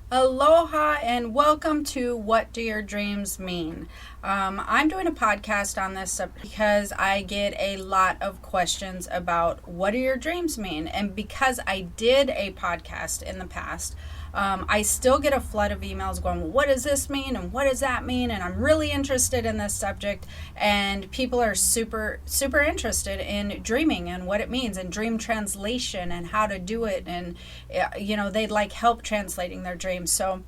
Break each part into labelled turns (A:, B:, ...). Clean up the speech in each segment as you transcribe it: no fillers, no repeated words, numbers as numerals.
A: Aloha and welcome to What Do Your Dreams Mean? I'm doing a podcast on this because I get a lot of questions about what do your dreams mean? And because I did a podcast in the past, I still get a flood of emails going, well, what does this mean? And what does that mean? And I'm really interested in this subject. And people are super, super interested in dreaming and what it means and dream translation and how to do it. And, they'd like help translating their dreams. So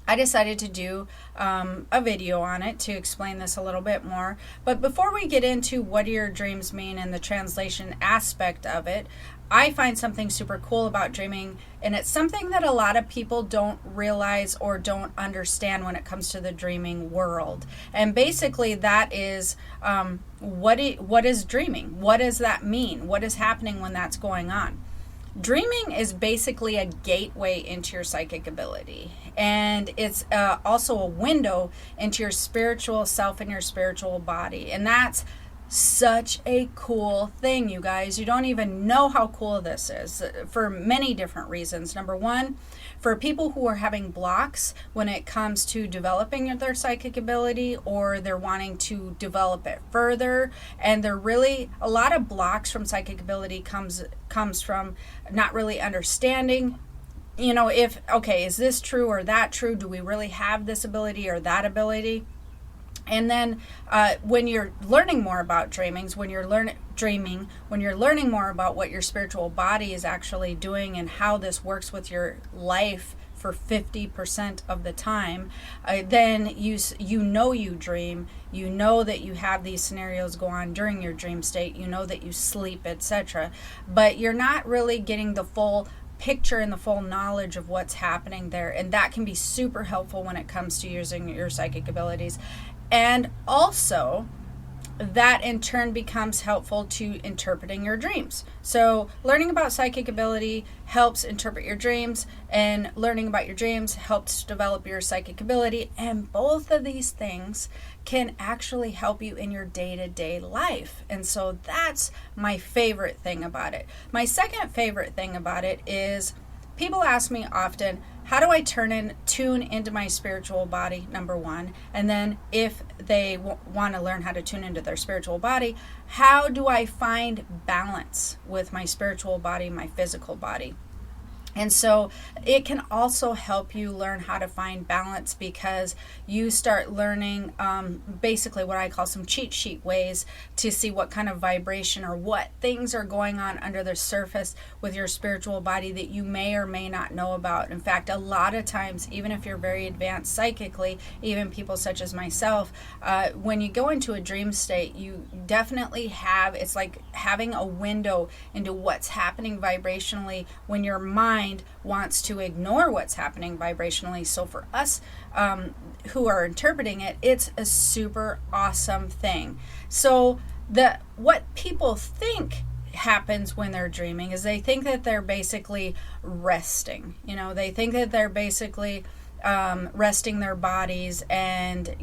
A: I decided to do a video on it to explain this a little bit more. But before we get into what do your dreams mean and the translation aspect of it, I find something super cool about dreaming, and it's something that a lot of people don't realize or don't understand when it comes to the dreaming world. And basically that is what is dreaming? What does that mean? What is happening when that's going on? Dreaming is basically a gateway into your psychic ability, and it's also a window into your spiritual self and your spiritual body. And that's such a cool thing, you guys. You don't even know how cool this is for many different reasons. Number one, for people who are having blocks when it comes to developing their psychic ability, or they're wanting to develop it further, and they're really a lot of blocks from psychic ability comes from not really understanding, is this true or that true? Do we really have this ability or that ability? And then when you're learning more about when you're learning more about what your spiritual body is actually doing and how this works with your life for 50% of the time, then you dream, you know that you have these scenarios go on during your dream state, you know that you sleep, etc. But you're not really getting the full picture and the full knowledge of what's happening there. And that can be super helpful when it comes to using your psychic abilities. And also, that in turn becomes helpful to interpreting your dreams. So learning about psychic ability helps interpret your dreams, and learning about your dreams helps develop your psychic ability. And both of these things can actually help you in your day-to-day life. And so that's my favorite thing about it. My second favorite thing about it is people ask me often, how do I tune into my spiritual body, number one? And then if they want to learn how to tune into their spiritual body, how do I find balance with my spiritual body, my physical body? And so it can also help you learn how to find balance, because you start learning basically what I call some cheat sheet ways to see what kind of vibration or what things are going on under the surface with your spiritual body that you may or may not know about. In fact, a lot of times, even if you're very advanced psychically, even people such as myself, when you go into a dream state, you definitely it's like having a window into what's happening vibrationally when your mind wants to ignore what's happening vibrationally. So for us who are interpreting it, it's a super awesome thing. So what people think happens when they're dreaming is they think that they're basically resting. They think that they're basically resting their bodies and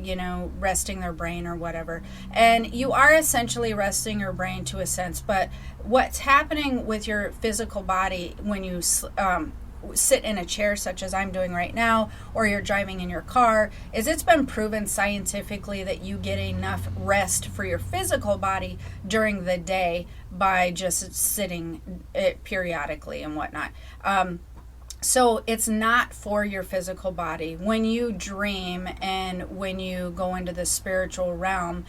A: resting their brain or whatever. And you are essentially resting your brain to a sense, but what's happening with your physical body when you sit in a chair such as I'm doing right now, or you're driving in your car, is it's been proven scientifically that you get enough rest for your physical body during the day by just sitting it periodically and whatnot. So it's not for your physical body. When you dream and when you go into the spiritual realm,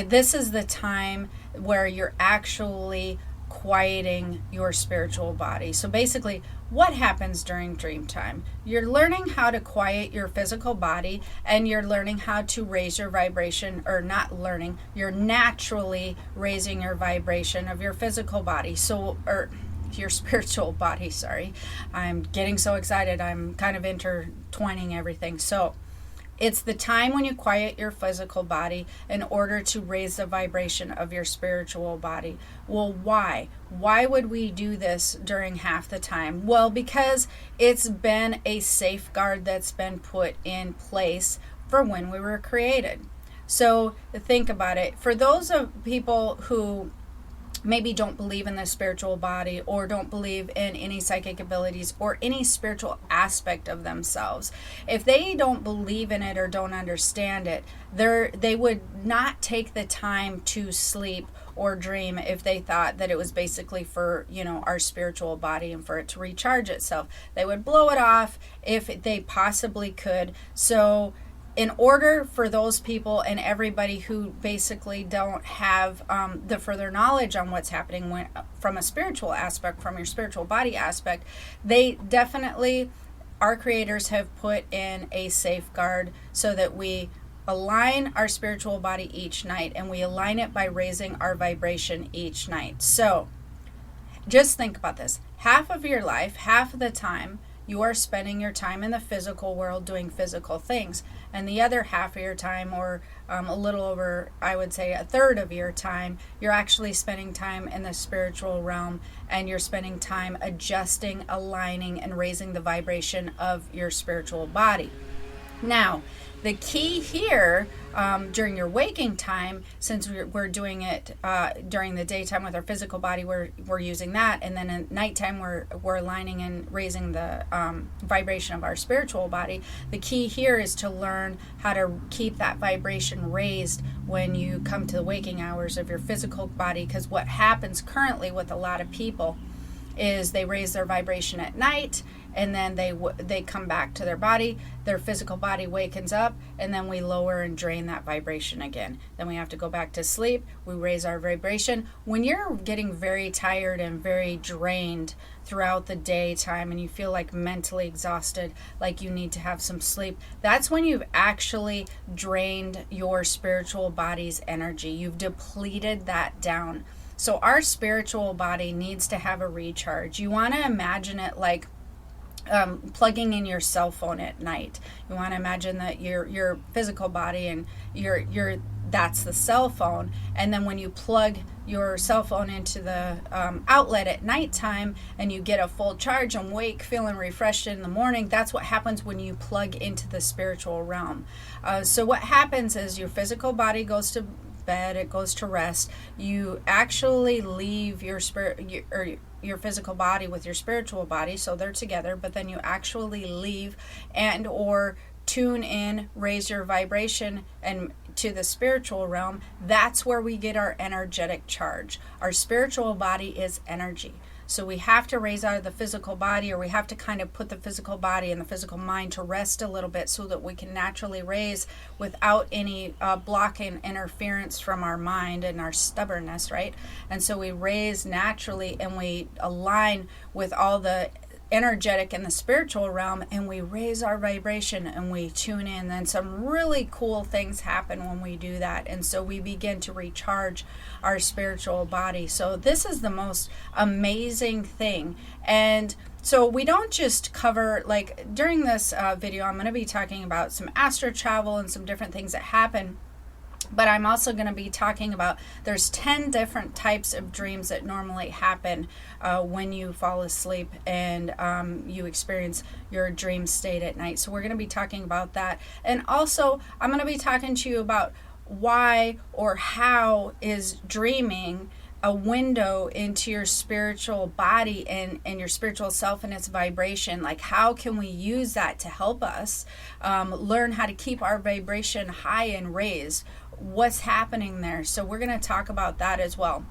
A: this is the time where you're actually quieting your spiritual body. So basically, what happens during dream time? You're learning how to quiet your physical body, and you're learning how to raise your vibration, or not learning, you're naturally raising your vibration of your physical body. Your spiritual body, sorry. I'm getting so excited. I'm kind of intertwining everything. So it's the time when you quiet your physical body in order to raise the vibration of your spiritual body. Well, why? Why would we do this during half the time? Well, because it's been a safeguard that's been put in place for when we were created. So think about it. For those of people who maybe don't believe in the spiritual body or don't believe in any psychic abilities or any spiritual aspect of themselves. If they don't believe in it or don't understand it, they would not take the time to sleep or dream if they thought that it was basically for, our spiritual body and for it to recharge itself. They would blow it off if they possibly could. So in order for those people and everybody who basically don't have the further knowledge on what's happening from a spiritual aspect, from your spiritual body aspect, they definitely, our creators have put in a safeguard so that we align our spiritual body each night, and we align it by raising our vibration each night. So just think about this. Half of your life, half of the time, you are spending your time in the physical world doing physical things. And the other half of your time, or a little over, I would say, a third of your time, you're actually spending time in the spiritual realm, and you're spending time adjusting, aligning, and raising the vibration of your spiritual body. Now, the key here during your waking time, since we're doing it during the daytime with our physical body, we're using that, and then at nighttime we're aligning and raising the vibration of our spiritual body. The key here is to learn how to keep that vibration raised when you come to the waking hours of your physical body, because what happens currently with a lot of people is they raise their vibration at night, and then they come back to their body, their physical body wakens up, and then we lower and drain that vibration again. Then we have to go back to sleep, we raise our vibration. When you're getting very tired and very drained throughout the daytime, and you feel like mentally exhausted, like you need to have some sleep, that's when you've actually drained your spiritual body's energy. You've depleted that down. So our spiritual body needs to have a recharge. You want to imagine it like plugging in your cell phone at night. You want to imagine that your physical body and your that's the cell phone. And then when you plug your cell phone into the outlet at nighttime and you get a full charge and wake feeling refreshed in the morning, that's what happens when you plug into the spiritual realm. So what happens is your physical body goes to bed, it goes to rest. You actually leave your your physical body with your spiritual body, so they're together, but then you actually leave and or tune in, raise your vibration and to the spiritual realm. That's where we get our energetic charge. Our spiritual body is energy. So we have to raise out of the physical body, or we have to kind of put the physical body and the physical mind to rest a little bit so that we can naturally raise without any blocking interference from our mind and our stubbornness, right? And so we raise naturally and we align with all the energetic in the spiritual realm, and we raise our vibration and we tune in. And some really cool things happen when we do that, and so we begin to recharge our spiritual body. So this is the most amazing thing. And so we don't just cover, like during this video I'm going to be talking about some astral travel and some different things that happen. But I'm also going to be talking about, there's 10 different types of dreams that normally happen when you fall asleep and you experience your dream state at night. So we're going to be talking about that. And also, I'm going to be talking to you about why or how is dreaming a window into your spiritual body and your spiritual self and its vibration. Like, how can we use that to help us learn how to keep our vibration high and raised? What's happening there? So we're going to talk about that as well.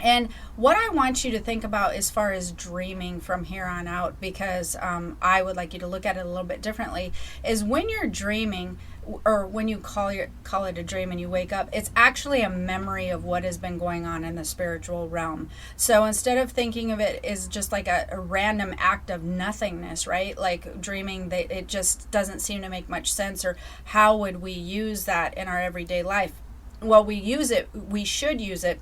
A: And what I want you to think about as far as dreaming from here on out, because I would like you to look at it a little bit differently, is when you're dreaming, or when you call it a dream and you wake up, it's actually a memory of what has been going on in the spiritual realm. So instead of thinking of it as just like a random act of nothingness, right? Like dreaming, that it just doesn't seem to make much sense, or how would we use that in our everyday life? Well, we should use it,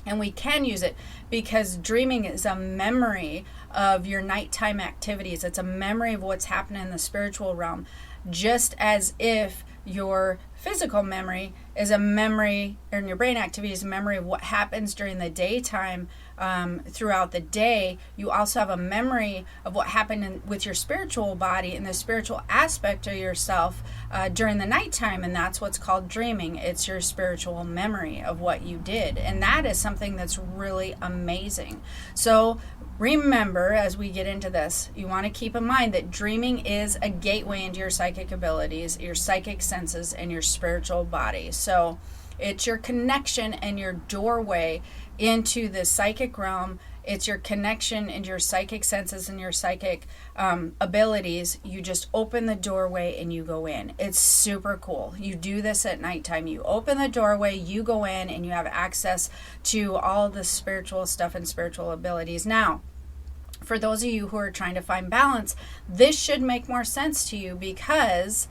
A: and we can use it, because dreaming is a memory of your nighttime activities. It's a memory of what's happening in the spiritual realm. Just as if your physical memory is a memory, and your brain activity is a memory of what happens during the daytime throughout the day. You also have a memory of what happened with your spiritual body and the spiritual aspect of yourself during the nighttime, and that's what's called dreaming. It's your spiritual memory of what you did, and that is something that's really amazing. So remember, as we get into this, you want to keep in mind that dreaming is a gateway into your psychic abilities, your psychic senses, and your spiritual body. So it's your connection and your doorway into the psychic realm. It's your connection into your psychic senses and your psychic abilities. You just open the doorway and you go in. It's super cool. You do this at nighttime. You open the doorway, you go in, and you have access to all the spiritual stuff and spiritual abilities. Now, for those of you who are trying to find balance, this should make more sense to you, because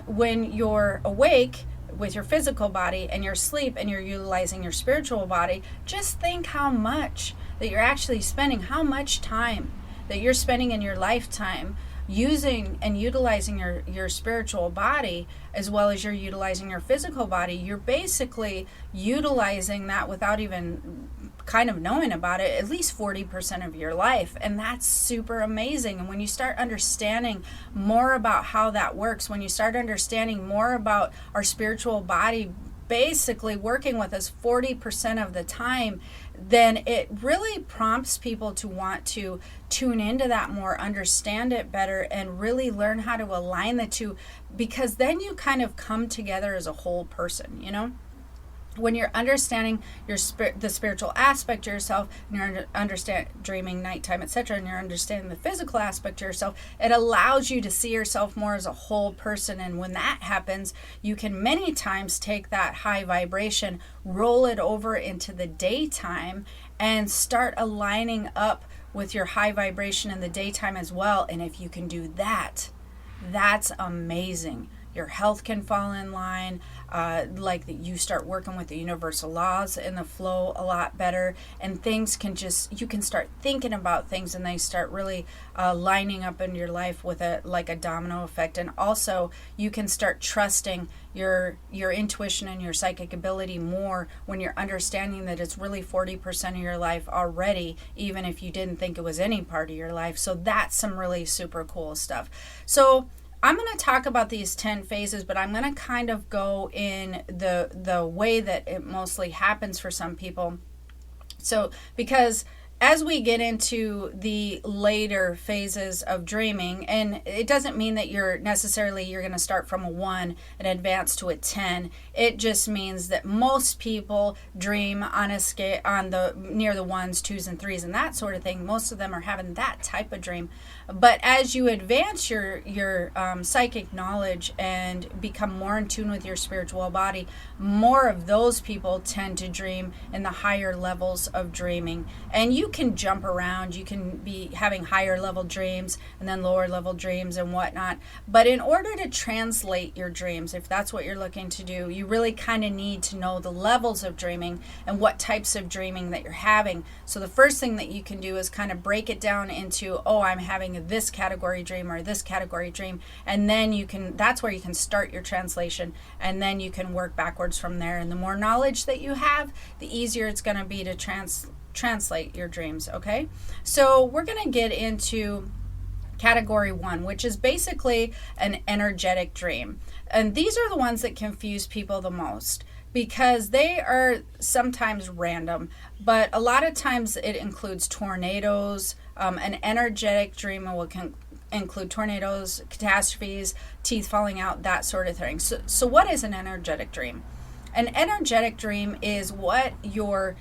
A: when you're awake with your physical body and you're asleep and you're utilizing your spiritual body, just think how much that you're actually spending, how much time that you're spending in your lifetime using and utilizing your spiritual body, as well as you're utilizing your physical body. You're basically utilizing that without even kind of knowing about it at least 40% of your life, and that's super amazing. And when you start understanding more about how that works, when you start understanding more about our spiritual body basically working with us 40% of the time, then it really prompts people to want to tune into that more, understand it better, and really learn how to align the two, because then you kind of come together as a whole person, you know? When you're understanding the spiritual aspect of yourself, and you're understand dreaming, nighttime, etc., and you're understanding the physical aspect of yourself, it allows you to see yourself more as a whole person. And when that happens, you can many times take that high vibration, roll it over into the daytime, and start aligning up with your high vibration in the daytime as well. And if you can do that, that's amazing. Your health can fall in line, like that you start working with the universal laws and the flow a lot better, and things can just, you can start thinking about things and they start really lining up in your life with like a domino effect. And also you can start trusting your intuition and your psychic ability more when you're understanding that it's really 40% of your life already, even if you didn't think it was any part of your life. So that's some really super cool stuff. So I'm going to talk about these 10 phases, but I'm going to kind of go in the way that it mostly happens for some people. So, because as we get into the later phases of dreaming, and it doesn't mean that you're going to start from a 1 and advance to a 10. It just means that most people dream on a scale, on the near the 1s, 2s, and 3s, and that sort of thing. Most of them are having that type of dream. But as you advance your psychic knowledge and become more in tune with your spiritual body, more of those people tend to dream in the higher levels of dreaming. And you can jump around. You can be having higher level dreams and then lower level dreams and whatnot. But in order to translate your dreams, if that's what you're looking to do, you really kind of need to know the levels of dreaming and what types of dreaming that you're having. So the first thing that you can do is kind of break it down into, oh, I'm having this category dream or this category dream, and then that's where you can start your translation, and then you can work backwards from there. And the more knowledge that you have, the easier it's going to be to translate your dreams. Okay, so we're going to get into category 1, which is basically an energetic dream, and these are the ones that confuse people the most, because they are sometimes random, but a lot of times it includes tornadoes. An energetic dream will include tornadoes, catastrophes, teeth falling out, that sort of thing. So what is an energetic dream? An energetic dream is what your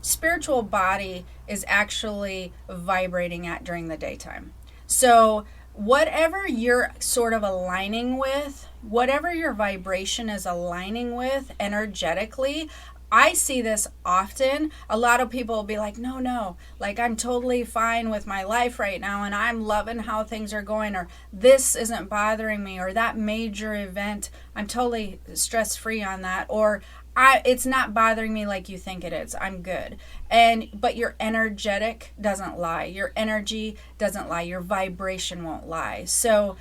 A: spiritual body is actually vibrating at during the daytime. So whatever you're sort of aligning with, whatever your vibration is aligning with energetically, I see this often. A lot of people will be like, no, like I'm totally fine with my life right now and I'm loving how things are going, or this isn't bothering me, or that major event, I'm totally stress-free on that, or it's not bothering me like you think it is. I'm good. But your energetic doesn't lie. Your energy doesn't lie. Your vibration won't lie. So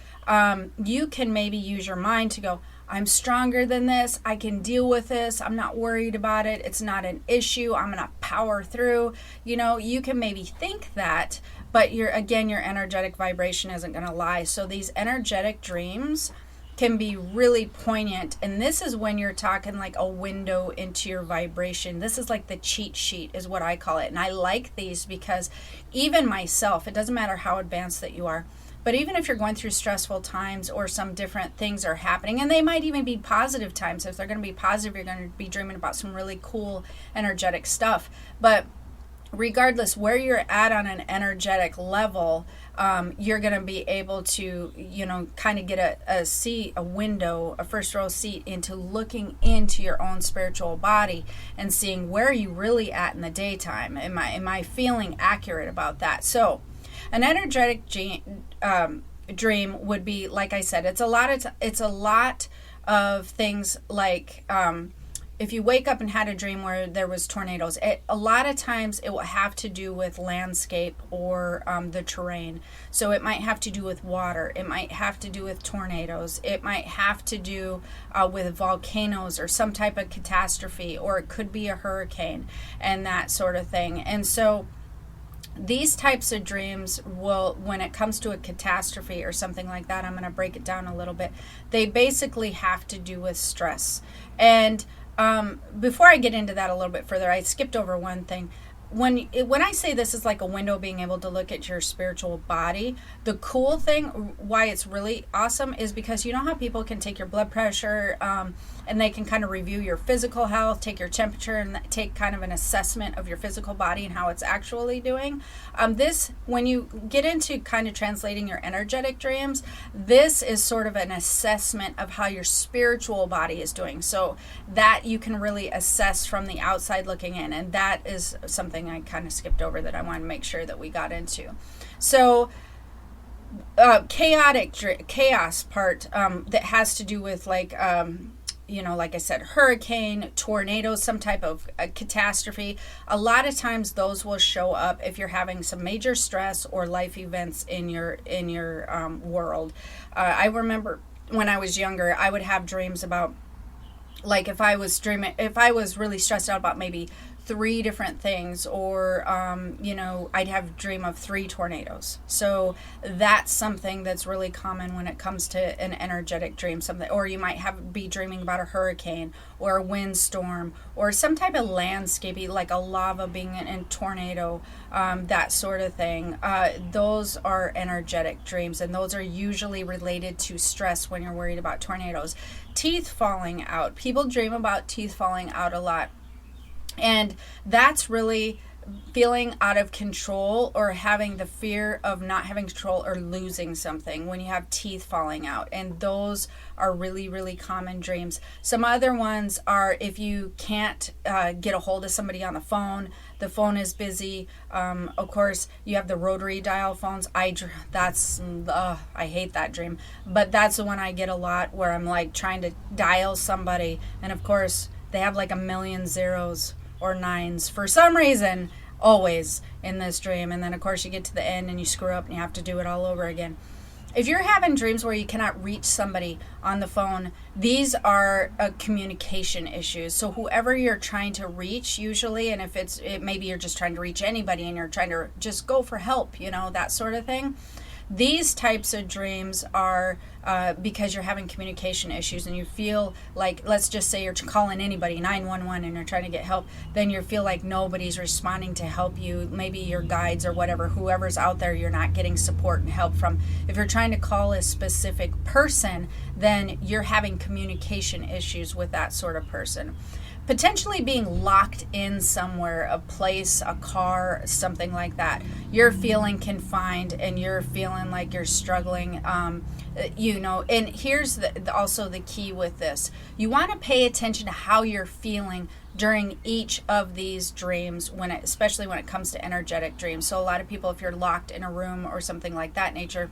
A: you can maybe use your mind to go, I'm stronger than this. I can deal with this. I'm not worried about it. It's not an issue. I'm going to power through. You can maybe think that, but your energetic vibration isn't going to lie. So these energetic dreams can be really poignant, and this is when you're talking like a window into your vibration. This is like the cheat sheet is what I call it, and I like these because even myself, it doesn't matter how advanced that you are, but even if you're going through stressful times or some different things are happening, and they might even be positive times. If they're going to be positive, you're going to be dreaming about some really cool energetic stuff. But regardless where you're at on an energetic level, you're going to be able to, kind of get a window, a first row seat into looking into your own spiritual body and seeing where are you really at in the daytime. Am I feeling accurate about that? So an energetic dream would be, like I said, it's a lot of things like, if you wake up and had a dream where there was tornadoes, a lot of times it will have to do with landscape or the terrain. So it might have to do with water. It might have to do with tornadoes. It might have to do with volcanoes or some type of catastrophe, or it could be a hurricane and that sort of thing. And so these types of dreams will, when it comes to a catastrophe or something like that, I'm going to break it down a little bit. They basically have to do with stress. And before I get into that a little bit further, I skipped over one thing. When I say this is like a window, being able to look at your spiritual body, the cool thing, why it's really awesome, is because you know how people can take your blood pressure, and they can kind of review your physical health, take your temperature, and take kind of an assessment of your physical body and how it's actually doing. When you get into kind of translating your energetic dreams, this is sort of an assessment of how your spiritual body is doing, so that you can really assess from the outside looking in. And that is something I kind of skipped over that I want to make sure that we got into. So chaos part, that has to do with like like I said, hurricane, tornadoes, some type of catastrophe. A lot of times those will show up if you're having some major stress or life events in your world. I remember when I was younger, I would have dreams about, like, if I was really stressed out about maybe 3 different things, or I'd have dream of 3 tornadoes. So that's something that's really common when it comes to an energetic dream. Something, or you might be dreaming about a hurricane or a windstorm or some type of landscape, like a lava being in a tornado, that sort of thing. Those are energetic dreams, and those are usually related to stress when you're worried about tornadoes. Teeth falling out. People dream about teeth falling out a lot. And that's really feeling out of control, or having the fear of not having control or losing something when you have teeth falling out. And those are really, really common dreams. Some other ones are if you can't get a hold of somebody on the phone is busy. Of course, you have the rotary dial phones. I hate that dream. But that's the one I get a lot, where I'm like trying to dial somebody, and of course they have like a million zeros or 9s for some reason, always in this dream. And then of course you get to the end and you screw up and you have to do it all over again. If you're having dreams where you cannot reach somebody on the phone, these are communication issues. So whoever you're trying to reach, usually, and if maybe you're just trying to reach anybody and you're trying to just go for help, that sort of thing. These types of dreams are because you're having communication issues, and you feel like, let's just say you're calling anybody, 911, and you're trying to get help, then you feel like nobody's responding to help you. Maybe your guides or whatever, whoever's out there, you're not getting support and help from. If you're trying to call a specific person, then you're having communication issues with that sort of person. Potentially being locked in somewhere, a place, a car, something like that. You're feeling confined and you're feeling like you're struggling, and here's also the key with this. You want to pay attention to how you're feeling during each of these dreams, especially when it comes to energetic dreams. So a lot of people, if you're locked in a room or something like that nature,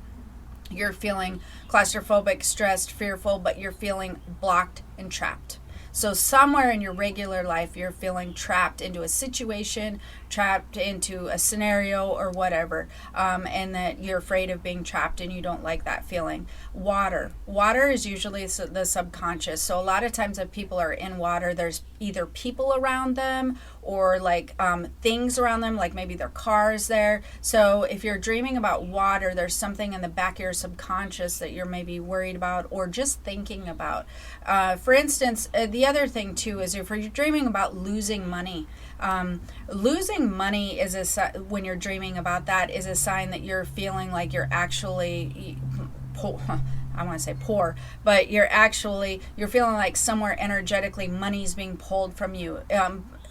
A: you're feeling claustrophobic, stressed, fearful, but you're feeling blocked and trapped. So somewhere in your regular life, you're feeling trapped into a situation, trapped into a scenario or whatever, and that you're afraid of being trapped and you don't like that feeling. Water is usually the subconscious. So a lot of times if people are in water, there's either people around them or like things around them, like maybe their cars there. So if you're dreaming about water, there's something in the back of your subconscious that you're maybe worried about or just thinking about. For instance, the other thing too is if you're dreaming about losing money, losing money is when you're dreaming about that is a sign that you're feeling like you're actually I want to say poor, but you're feeling like somewhere energetically money's being pulled from you.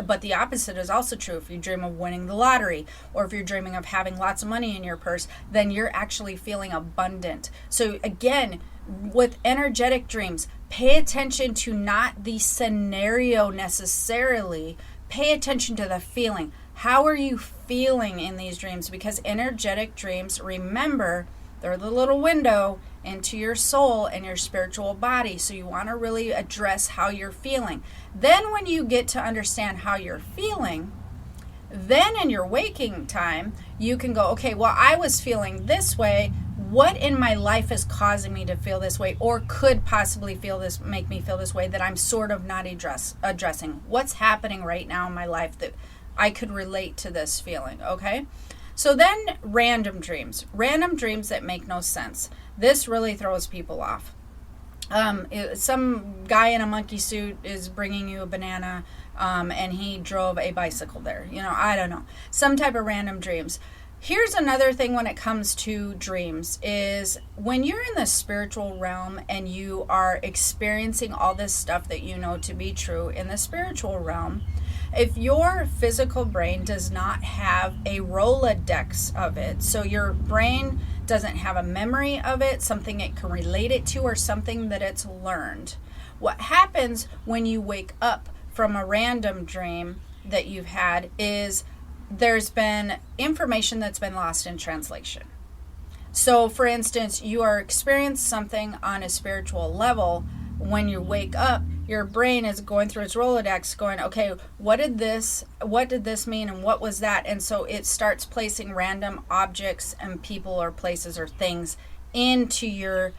A: But the opposite is also true. If you dream of winning the lottery, or if you're dreaming of having lots of money in your purse, then you're actually feeling abundant. So again, with energetic dreams, pay attention to not the scenario necessarily. Pay attention to the feeling. How are you feeling in these dreams? Because energetic dreams, remember, they're the little window into your soul and your spiritual body. So you want to really address how you're feeling. Then when you get to understand how you're feeling, then in your waking time, you can go, okay, well, I was feeling this way. What in my life is causing me to feel this way, or could possibly make me feel this way that I'm sort of not addressing? What's happening right now in my life that I could relate to this feeling, okay? So then random dreams that make no sense. This really throws people off. Some guy in a monkey suit is bringing you a banana, and he drove a bicycle there. I don't know. Some type of random dreams. Here's another thing when it comes to dreams is when you're in the spiritual realm and you are experiencing all this stuff that you know to be true in the spiritual realm, if your physical brain does not have a Rolodex of it, so your brain doesn't have a memory of it, something it can relate it to, or something that it's learned, what happens when you wake up from a random dream that you've had is there's been information that's been lost in translation. So, for instance, you are experiencing something on a spiritual level. When you wake up, your brain is going through its Rolodex going, okay, what did this mean and what was that? And so it starts placing random objects and people or places or things into your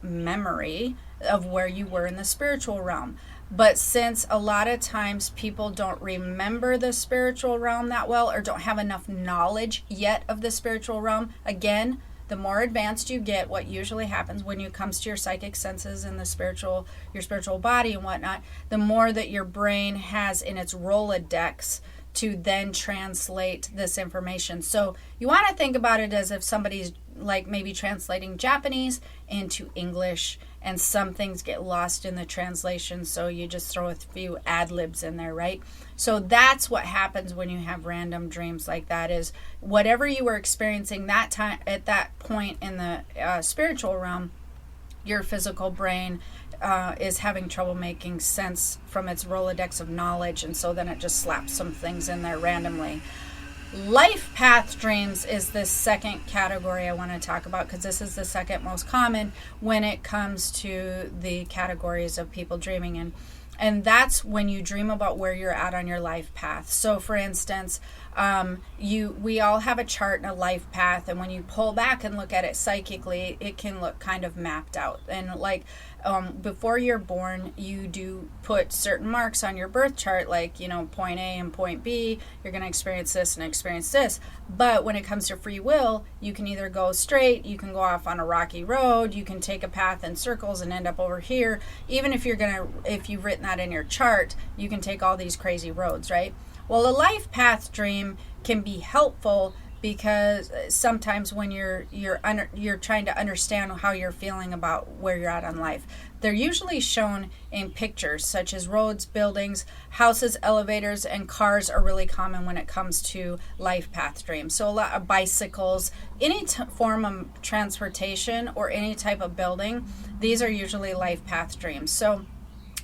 A: memory of where you were in the spiritual realm. But since a lot of times people don't remember the spiritual realm that well or don't have enough knowledge yet of the spiritual realm, again, the more advanced you get, what usually happens when it comes to your psychic senses and your spiritual body and whatnot, the more that your brain has in its Rolodex to then translate this information. So you want to think about it as if somebody's like maybe translating Japanese into English, and some things get lost in the translation, so you just throw a few ad-libs in there, right? So that's what happens when you have random dreams like that, is whatever you were experiencing that time at that point in the spiritual realm, your physical brain is having trouble making sense from its Rolodex of knowledge, and so then it just slaps some things in there randomly. Life path dreams is the second category I want to talk about, because this is the second most common when it comes to the categories of people dreaming in. And that's when you dream about where you're at on your life path. So for instance, we all have a chart and a life path, and when you pull back and look at it psychically, it can look kind of mapped out. And like before you're born, you do put certain marks on your birth chart, like, point A and point B, you're going to experience this and experience this. But when it comes to free will, you can either go straight, you can go off on a rocky road, you can take a path in circles and end up over here. Even if you've written that in your chart, you can take all these crazy roads, right? Well, a life path dream can be helpful because sometimes when you're trying to understand how you're feeling about where you're at in life, they're usually shown in pictures such as roads, buildings, houses, elevators, and cars are really common when it comes to life path dreams. So a lot of bicycles, any form of transportation or any type of building, these are usually life path dreams. So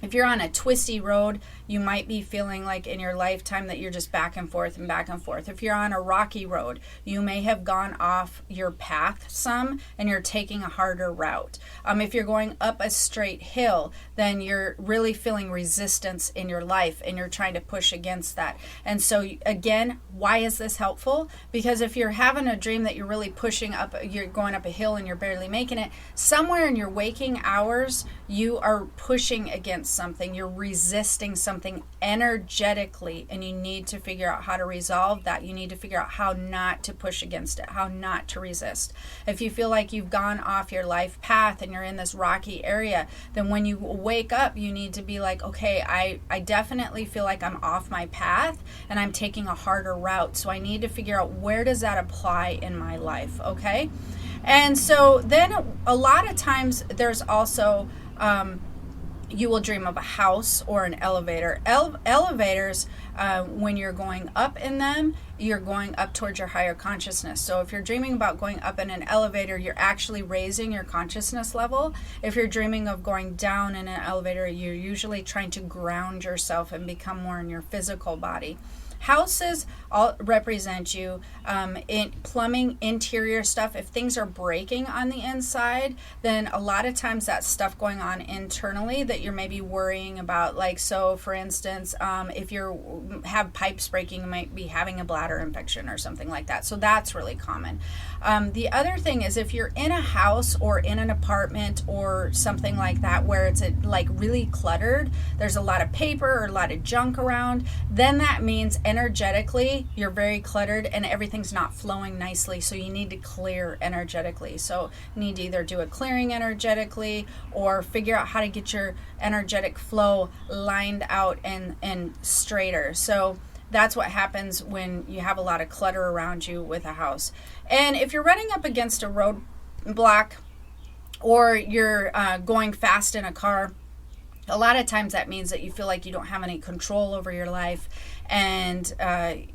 A: if you're on a twisty road, you might be feeling like in your lifetime that you're just back and forth and back and forth. If you're on a rocky road, you may have gone off your path some and you're taking a harder route. If you're going up a straight hill, then you're really feeling resistance in your life and you're trying to push against that. And so again, why is this helpful? Because if you're having a dream that you're really pushing up, you're going up a hill and you're barely making it, somewhere in your waking hours, you are pushing against something. You're resisting something energetically, and you need to figure out how to resolve that. You need to figure out how not to push against it, how not to resist. If you feel like you've gone off your life path and you're in this rocky area, then when you wake up, you need to be like, okay, I definitely feel like I'm off my path and I'm taking a harder route. So I need to figure out, where does that apply in my life, okay? And so then a lot of times there's also, you will dream of a house or an elevator. Elevators, when you're going up in them, you're going up towards your higher consciousness. So if you're dreaming about going up in an elevator, you're actually raising your consciousness level. If you're dreaming of going down in an elevator, you're usually trying to ground yourself and become more in your physical body. Houses all represent you in plumbing, interior stuff. If things are breaking on the inside, then a lot of times that's stuff going on internally that you're maybe worrying about. Like, so for instance, if you have pipes breaking, you might be having a bladder infection or something like that. So that's really common. The other thing is, if you're in a house or in an apartment or something like that where it's like really cluttered, there's a lot of paper or a lot of junk around, then that means energetically you're very cluttered and everything's not flowing nicely. So you need to clear energetically. So you need to either do a clearing energetically or figure out how to get your energetic flow lined out and straighter. So that's what happens when you have a lot of clutter around you with a house. And if you're running up against a roadblock or you're going fast in a car, a lot of times that means that you feel like you don't have any control over your life, and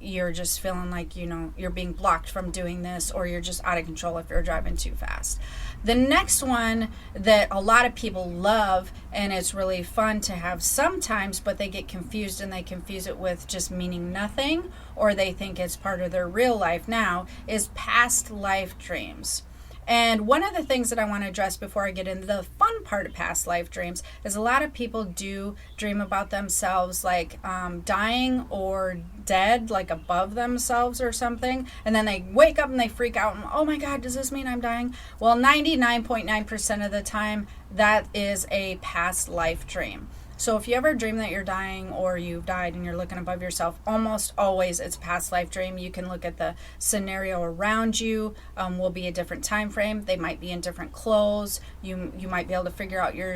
A: you're just feeling like, you're being blocked from doing this, or you're just out of control if you're driving too fast. The next one that a lot of people love, and it's really fun to have sometimes, but they get confused and they confuse it with just meaning nothing, or they think it's part of their real life now, is past life dreams. And one of the things that I want to address before I get into the fun part of past life dreams is a lot of people do dream about themselves like dying or dead, like above themselves or something. And then they wake up and they freak out and, oh my God, does this mean I'm dying? Well, 99.9% of the time, that is a past life dream. So if you ever dream that you're dying or you've died and you're looking above yourself, almost always it's a past life dream. You can look at the scenario around you, will be a different time frame. They might be in different clothes. You might be able to figure out your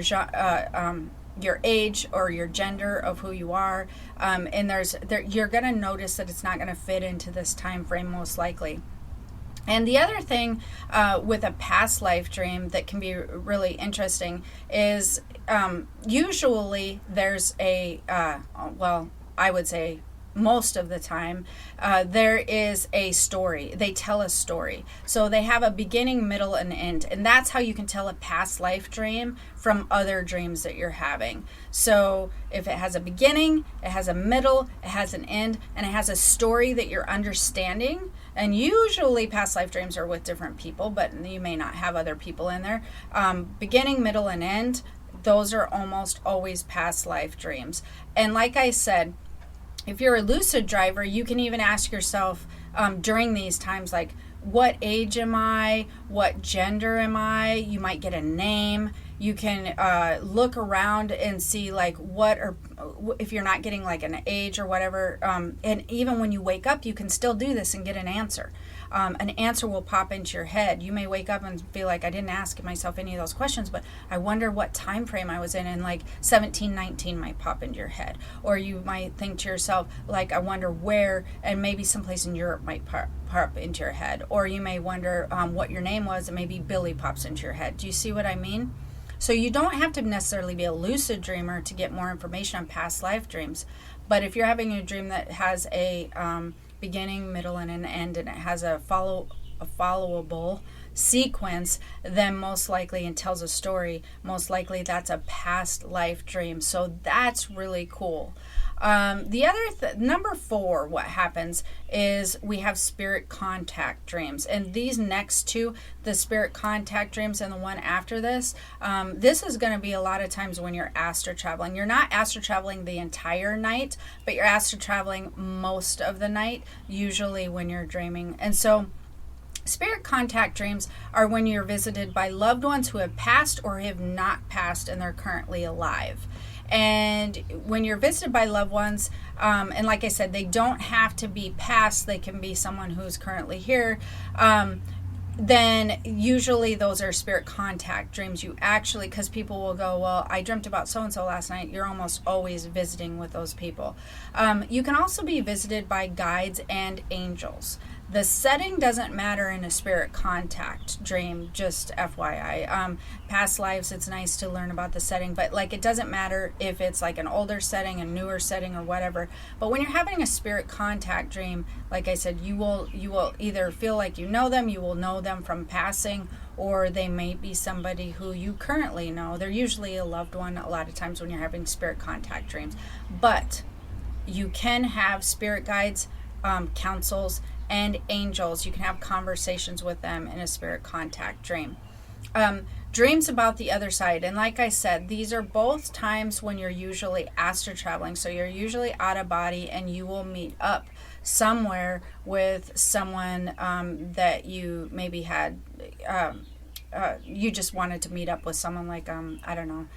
A: age or your gender of who you are. And you're going to notice that it's not going to fit into this time frame most likely. And the other thing with a past life dream that can be really interesting is usually there's I would say most of the time, there is a story. They tell a story. So they have a beginning, middle, and end. And that's how you can tell a past life dream from other dreams that you're having. So if it has a beginning, it has a middle, it has an end, and it has a story that you're understanding. And usually past life dreams are with different people, but you may not have other people in there. Beginning, middle, and end, those are almost always past life dreams. And like I said, if you're a lucid driver, you can even ask yourself during these times, like, what age am I? What gender am I? You might get a name. You can look around and see, like, if you're not getting like an age or whatever. And even when you wake up, you can still do this and get an answer. An answer will pop into your head. You may wake up and be like, I didn't ask myself any of those questions, but I wonder what time frame I was in, and like 1719 might pop into your head. Or you might think to yourself, like, I wonder where, and maybe someplace in Europe might pop into your head. Or you may wonder what your name was, and maybe Billy pops into your head. Do you see what I mean? So you don't have to necessarily be a lucid dreamer to get more information on past life dreams. But if you're having a dream that has a beginning, middle, and an end, and it has a followable sequence, then most likely, and tells a story, most likely that's a past life dream. So that's really cool. The other number 4, what happens is we have spirit contact dreams, and these next two, the spirit contact dreams and the one after this, this is going to be a lot of times when you're astral traveling. You're not astral traveling the entire night, but you're astral traveling most of the night, usually when you're dreaming. And so spirit contact dreams are when you're visited by loved ones who have passed or have not passed and they're currently alive. And when you're visited by loved ones, and like I said, they don't have to be past, they can be someone who's currently here, then usually those are spirit contact dreams. You actually, because people will go, well, I dreamt about so-and-so last night. You're almost always visiting with those people. You can also be visited by guides and angels. The setting doesn't matter in a spirit contact dream, just FYI. Past lives, it's nice to learn about the setting, but like it doesn't matter if it's like an older setting, a newer setting, or whatever. But when you're having a spirit contact dream, like I said, you will either feel like you know them, you will know them from passing, or they may be somebody who you currently know. They're usually a loved one a lot of times when you're having spirit contact dreams. But you can have spirit guides, councils, and angels. You can have conversations with them in a spirit contact dream. Dreams about the other side. And like I said, these are both times when you're usually astral traveling. So you're usually out of body and you will meet up somewhere with someone that you maybe had, you just wanted to meet up with someone like, I don't know,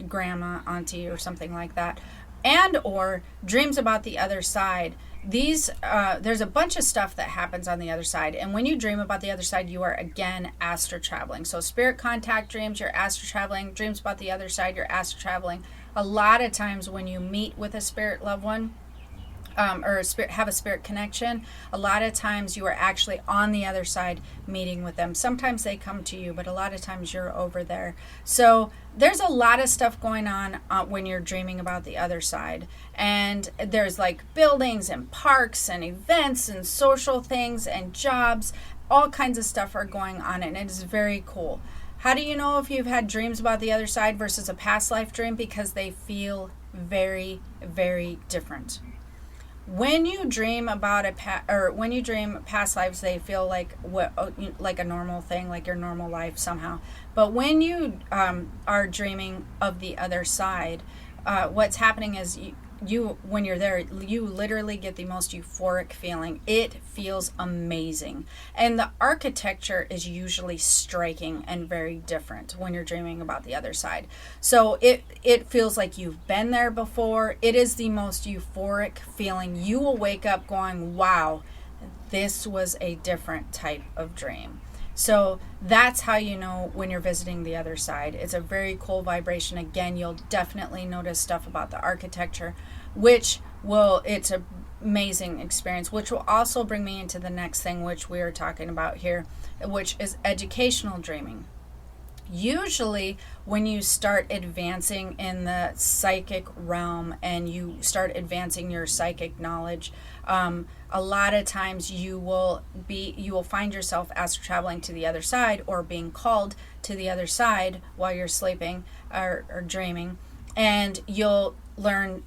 A: grandma, auntie, or something like that. And or dreams about the other side. These there's a bunch of stuff that happens on the other side, and when you dream about the other side, you are again astral traveling. So spirit contact dreams, you're astral traveling. Dreams about the other side, you're astral traveling. A lot of times when you meet with a spirit loved one, or have a spirit connection, a lot of times you are actually on the other side meeting with them. Sometimes they come to you, but a lot of times you're over there. So there's a lot of stuff going on when you're dreaming about the other side. And there's like buildings and parks and events and social things and jobs. All kinds of stuff are going on, and it is very cool. How do you know if you've had dreams about the other side versus a past life dream? Because they feel very, very different. When you dream about when you dream past lives, they feel like like a normal thing, like your normal life somehow. But when you are dreaming of the other side, what's happening is you when you're there, you literally get the most euphoric feeling. It feels amazing, and the architecture is usually striking and very different when you're dreaming about the other side. So it feels like you've been there before. It is the most euphoric feeling. You will wake up going, wow, this was a different type of dream. So that's how you know when you're visiting the other side. It's a very cool vibration. Again, you'll definitely notice stuff about the architecture, it's an amazing experience, which will also bring me into the next thing, which we are talking about here, which is educational dreaming. Usually when you start advancing in the psychic realm and you start advancing your psychic knowledge, a lot of times you will find yourself astral traveling to the other side or being called to the other side while you're sleeping or dreaming, and you'll learn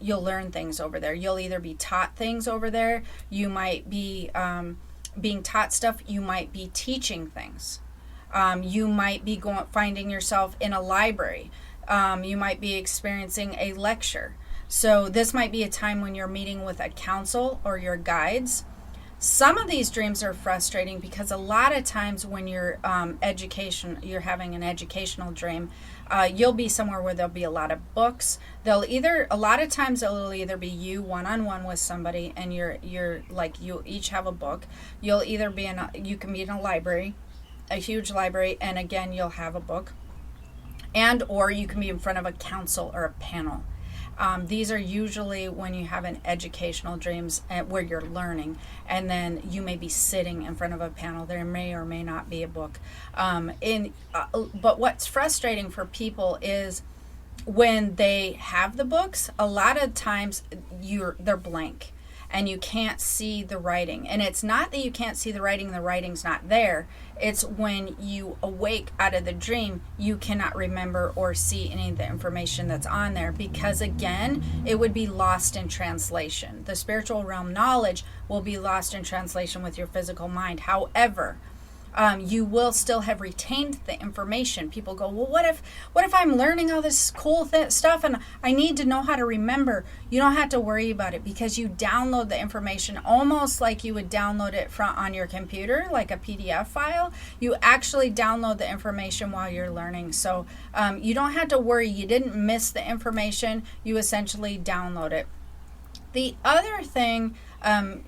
A: things over there. You'll either be taught things over there, you might be being taught stuff, you might be teaching things. You might be finding yourself in a library. You might be experiencing a lecture. So this might be a time when you're meeting with a council or your guides. Some of these dreams are frustrating because a lot of times when you're you're having an educational dream, you'll be somewhere where there'll be a lot of books. A lot of times it'll either be you one-on-one with somebody, and you're like, you each have a book. You'll either you can be in a library, a huge library, and again you'll have a book, and or you can be in front of a council or a panel. These are usually when you have an educational dreams where you're learning, and then you may be sitting in front of a panel. There may or may not be a book. But what's frustrating for people is when they have the books, a lot of times they're blank. and you can't see the writing. And it's not that you can't see the writing's not there. It's when you awake out of the dream, you cannot remember or see any of the information that's on there, because again, it would be lost in translation. The spiritual realm knowledge will be lost in translation with your physical mind. However, you will still have retained the information. People go, well, what if I'm learning all this cool stuff and I need to know how to remember? You don't have to worry about it, because you download the information almost like you would download it on your computer, like a PDF file. You actually download the information while you're learning. So you don't have to worry. You didn't miss the information. You essentially download it. The other thing, and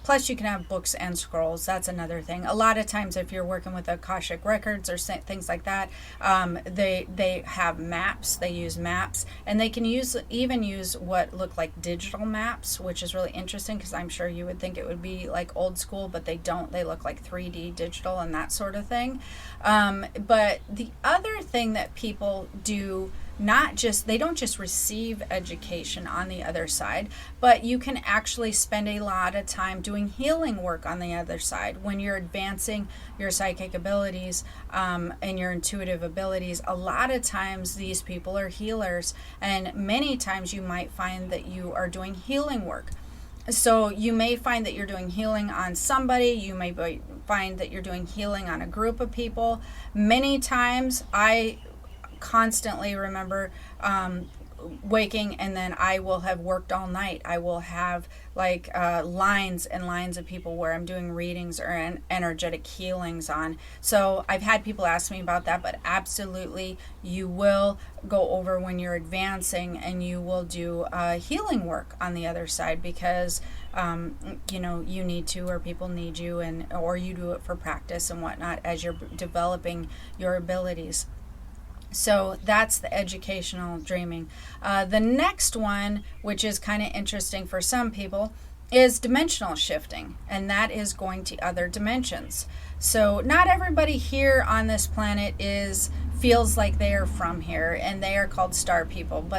A: plus you can have books and scrolls. That's another thing. A lot of times if you're working with Akashic records or things like that, they have maps. They use maps, and they can even use what look like digital maps, which is really interesting, because I'm sure you would think it would be like old school, but they don't. They look like 3D digital and that sort of thing. But the other thing that people do, they don't just receive education on the other side, but you can actually spend a lot of time doing healing work on the other side. When you're advancing your psychic abilities and your intuitive abilities, a lot of times these people are healers, and many times you might find that you are doing healing work. So you may find that you're doing healing on somebody. You may find that you're doing healing on a group of people. Many times I constantly remember waking, and then I will have worked all night. I will have lines and lines of people where I'm doing readings or energetic healings on. So I've had people ask me about that, but absolutely you will go over when you're advancing, and you will do healing work on the other side, because you need to, or people need you, or you do it for practice and whatnot as you're developing your abilities. So that's the educational dreaming. The next one, which is kind of interesting for some people, is dimensional shifting, and that is going to other dimensions. So not everybody here on this planet feels like they are from here, and they are called star people,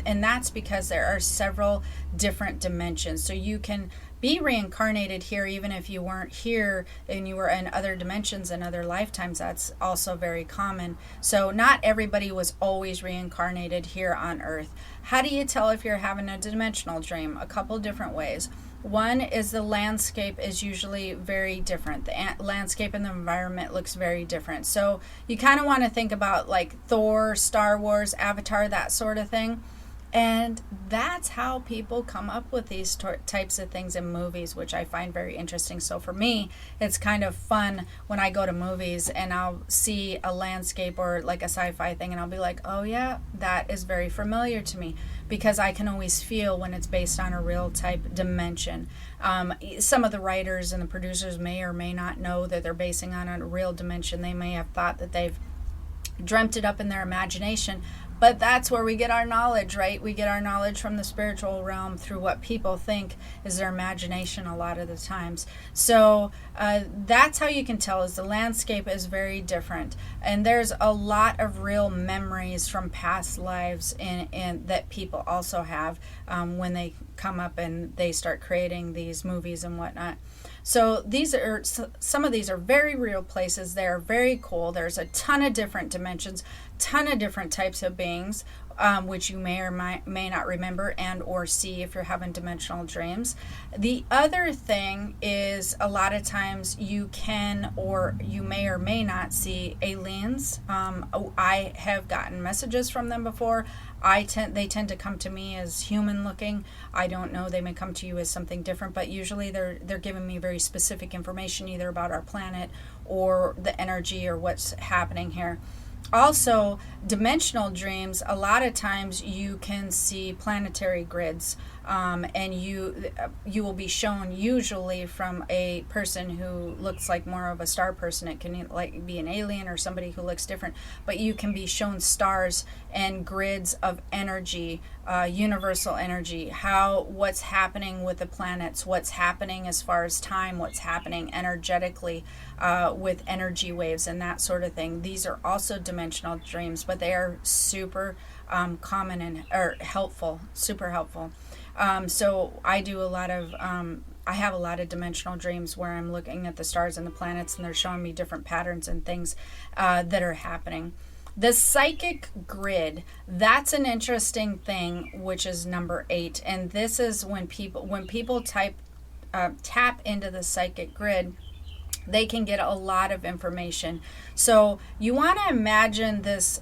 A: and that's because there are several different dimensions. So you can be reincarnated here even if you weren't here and you were in other dimensions and other lifetimes. That's also very common. So not everybody was always reincarnated here on Earth. How do you tell if you're having a dimensional dream? A couple different ways. One is the landscape is usually very different. The landscape and the environment looks very different. So you kind of want to think about like Thor, Star Wars, Avatar, that sort of thing. And that's how people come up with these types of things in movies, which I find very interesting. So for me, it's kind of fun when I go to movies and I'll see a landscape or like a sci-fi thing, and I'll be like, oh yeah, that is very familiar to me, because I can always feel when it's based on a real type dimension. Some of the writers and the producers may or may not know that they're basing on a real dimension. They may have thought that they've dreamt it up in their imagination. But that's where we get our knowledge, right? We get our knowledge from the spiritual realm through what people think is their imagination a lot of the times. So that's how you can tell, is the landscape is very different. And there's a lot of real memories from past lives and that people also have when they come up and they start creating these movies and whatnot. So some of these are very real places. They're very cool. There's a ton of different dimensions, ton of different types of beings, which you may or may not remember and or see if you're having dimensional dreams. The other thing is a lot of times you can or you may or may not see aliens. I have gotten messages from them before. They tend to come to me as human looking. I don't know, they may come to you as something different, but usually they're giving me very specific information either about our planet or the energy or what's happening here. Also, dimensional dreams, a lot of times you can see planetary grids, and you will be shown usually from a person who looks like more of a star person. It can like be an alien or somebody who looks different, but you can be shown stars and grids of energy, universal energy, what's happening with the planets, what's happening as far as time, what's happening energetically with energy waves and that sort of thing. These are also dimensional dimensional dreams, but they are super common and or helpful, super helpful. So I do a lot of I have a lot of dimensional dreams where I'm looking at the stars and the planets, and they're showing me different patterns and things that are happening. The psychic grid, that's an interesting thing, which is number 8. And this is when people tap into the psychic grid, they can get a lot of information. So you want to imagine this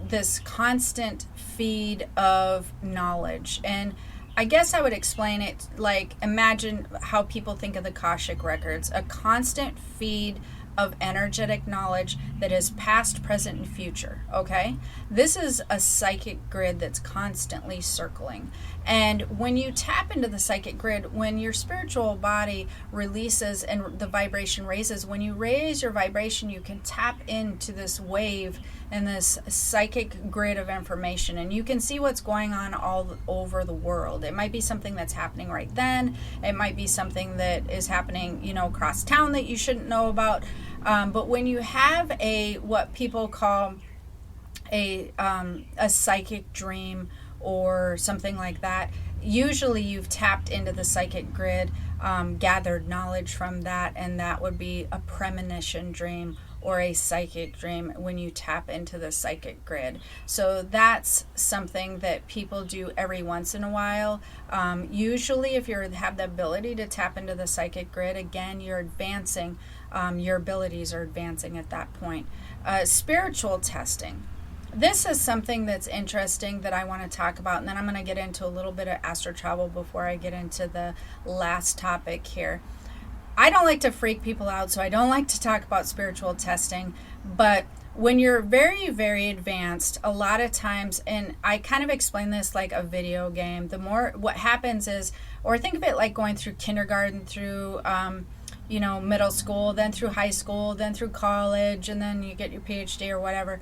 A: this constant feed of knowledge. And I guess I would explain it like, imagine how people think of the Akashic records, a constant feed of energetic knowledge that is past, present, and future. Okay, this is a psychic grid that's constantly circling. And when you tap into the psychic grid, when your spiritual body releases and the vibration raises, when you raise your vibration, you can tap into this wave and this psychic grid of information, and you can see what's going on all over the world. It might be something that's happening right then. It might be something that is happening, across town that you shouldn't know about. But when you have what people call a psychic dream or something like that, usually you've tapped into the psychic grid, gathered knowledge from that, and that would be a premonition dream or a psychic dream when you tap into the psychic grid. So that's something that people do every once in a while. Usually if you have the ability to tap into the psychic grid, again, you're advancing. Your abilities are advancing at that point. Spiritual testing. This is something that's interesting that I want to talk about, and then I'm going to get into a little bit of astral travel before I get into the last topic here. I don't like to freak people out, so I don't like to talk about spiritual testing, but when you're very, very advanced, a lot of times, and I kind of explain this like a video game, what happens is, or think of it like going through kindergarten, through middle school, then through high school, then through college, and then you get your PhD or whatever.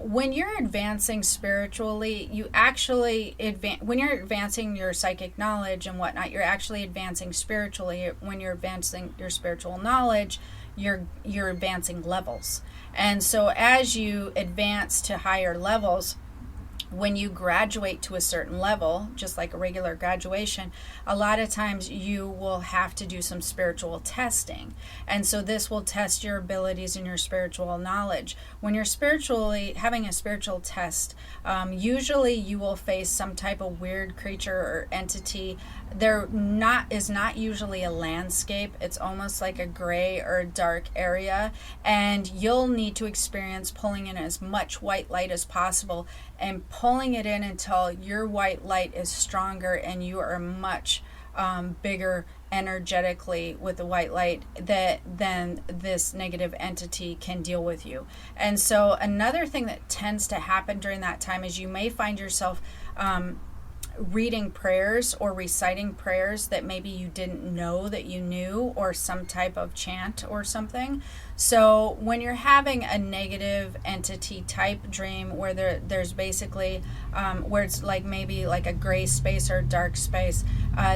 A: When you're advancing spiritually, you actually when you're advancing your psychic knowledge and whatnot, you're actually advancing spiritually. When you're advancing your spiritual knowledge, you're advancing levels. And so as you advance to higher levels, when you graduate to a certain level, just like a regular graduation, a lot of times you will have to do some spiritual testing. And so this will test your abilities and your spiritual knowledge. When you're having a spiritual test, usually you will face some type of weird creature or entity. Is not usually a landscape. It's almost like a gray or a dark area. And you'll need to experience pulling in as much white light as possible and pulling it in until your white light is stronger and you are much bigger energetically with the white light then this negative entity can deal with you. And so another thing that tends to happen during that time is you may find yourself reading prayers or reciting prayers that maybe you didn't know that you knew, or some type of chant or something. So when you're having a negative entity type dream where there's basically where it's like maybe like a gray space or dark space,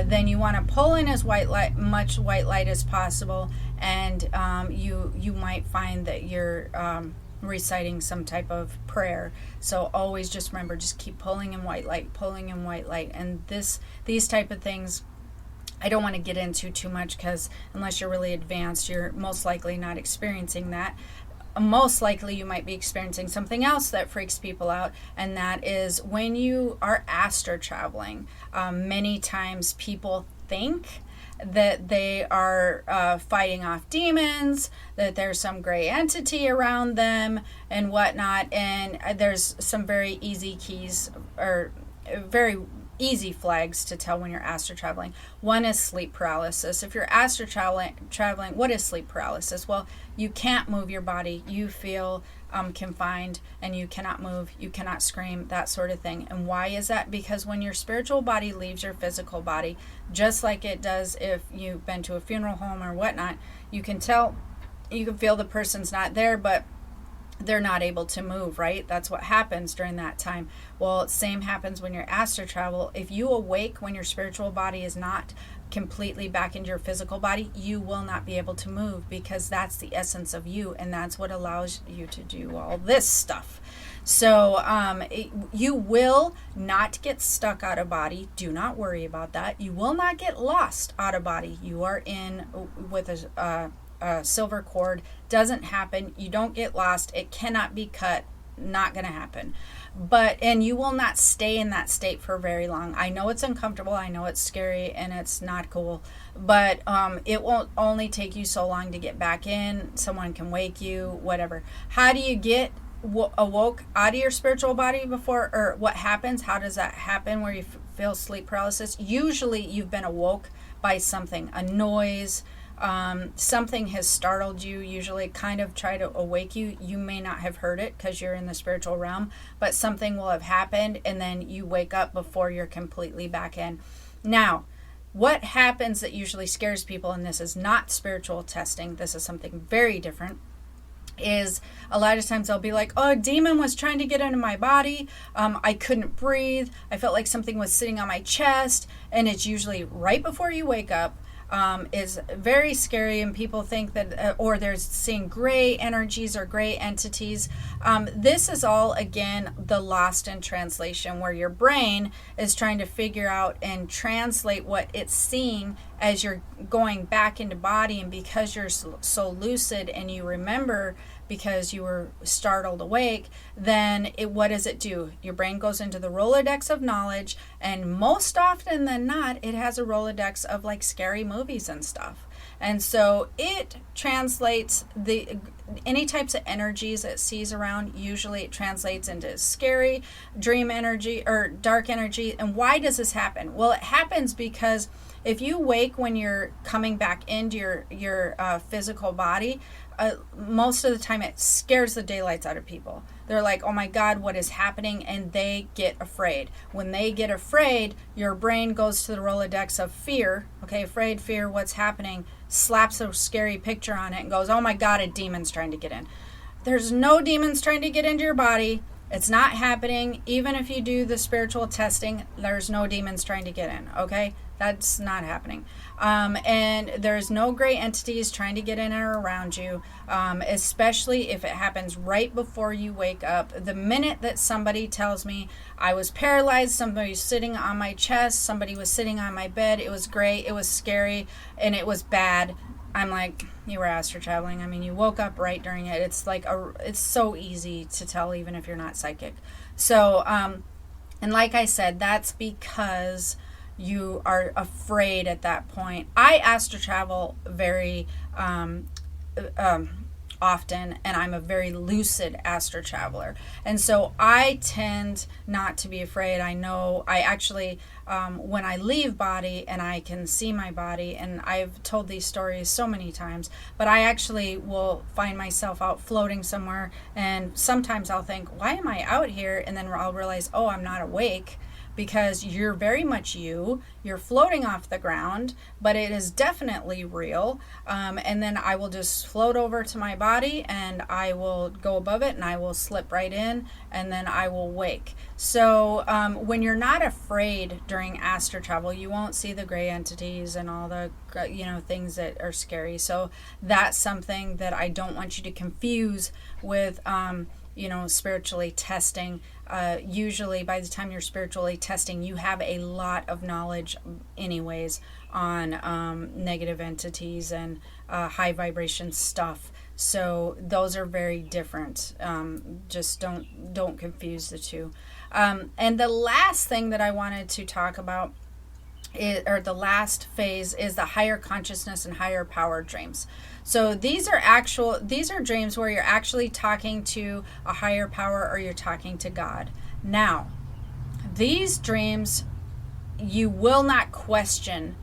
A: then you want to pull in as much white light as possible, and you might find that you're reciting some type of prayer. So always just remember, just keep pulling in white light, and these type of things I don't want to get into too much, because unless you're really advanced, you're most likely not experiencing that. Most likely you might be experiencing something else that freaks people out, and that is when you are astral traveling. Many times people think that they are fighting off demons, that there's some gray entity around them and whatnot. And there's some very easy keys, or very easy flags to tell when you're astral traveling. One is sleep paralysis. If you're astral traveling, what is sleep paralysis? Well, you can't move your body. You feel confined, and you cannot move, you cannot scream, that sort of thing. And why is that? Because when your spiritual body leaves your physical body, just like it does if you've been to a funeral home or whatnot, you can feel the person's not there, but they're not able to move, right? That's what happens during that time. Well, same happens when you're astral travel. If you awake when your spiritual body is not completely back into your physical body, you will not be able to move, because that's the essence of you, and that's what allows you to do all this stuff. So you will not get stuck out of body. Do not worry about that. You will not get lost out of body. You are in with a silver cord. Doesn't happen. You don't get lost. It cannot be cut. Not going to happen. And you will not stay in that state for very long. I know it's uncomfortable. I know it's scary and it's not cool, but it won't only take you so long to get back in. Someone can wake you, whatever. How do you get awoke out of your spiritual body before, or what happens? How does that happen where you feel sleep paralysis? Usually you've been awoke by something, a noise, something has startled you, usually kind of try to awake you. You may not have heard it because you're in the spiritual realm, but something will have happened and then you wake up before you're completely back in. Now, what happens that usually scares people, and this is not spiritual testing, this is something very different, is a lot of times they'll be like, oh, a demon was trying to get into my body. I couldn't breathe. I felt like something was sitting on my chest. And it's usually right before you wake up. Is very scary, and people think that, or they're seeing gray energies or gray entities. This is all, again, the lost in translation, where your brain is trying to figure out and translate what it's seeing as you're going back into body. And because you're so lucid and you remember because you were startled awake, then what does it do? Your brain goes into the Rolodex of knowledge, and most often than not, it has a Rolodex of like scary movies and stuff. And so it translates any types of energies it sees around. Usually it translates into scary dream energy or dark energy. And why does this happen? Well, it happens because if you wake when you're coming back into your physical body, most of the time it scares the daylights out of people. They're like, oh my God, what is happening? And they get afraid. When they get afraid, your brain goes to the Rolodex of fear. Okay, afraid, fear, what's happening? Slaps a scary picture on it and goes, oh my God, a demon's trying to get in. There's no demons trying to get into your body. It's not happening. Even if you do the spiritual testing, there's no demons trying to get in, okay? That's not happening. And there's no gray entities trying to get in or around you, especially if it happens right before you wake up. The minute that somebody tells me I was paralyzed, somebody was sitting on my chest, somebody was sitting on my bed, it was gray, it was scary, and it was bad, I'm like, you were astral traveling. I mean, you woke up right during it. It's like it's so easy to tell, even if you're not psychic. So, and like I said, that's because you are afraid at that point. I astral travel very often, and I'm a very lucid astral traveler, and so I tend not to be afraid. I know I actually when I leave body and I can see my body, and I've told these stories so many times, but I actually will find myself out floating somewhere, and sometimes I'll think, why am I out here? And then I'll realize, oh, I'm not awake, because you're very much you're floating off the ground, but it is definitely real. And then I will just float over to my body, and I will go above it, and I will slip right in, and then I will wake. So when you're not afraid during astral travel, you won't see the gray entities and all the things that are scary. So that's something that I don't want you to confuse with spiritually testing. Usually by the time you're spiritually testing, you have a lot of knowledge anyways on negative entities and high vibration stuff. So those are very different. Just don't confuse the two. And the last thing that I wanted to talk about the last phase is the higher consciousness and higher power dreams. So these are dreams where you're actually talking to a higher power, or you're talking to God. Now, these dreams, you will not question,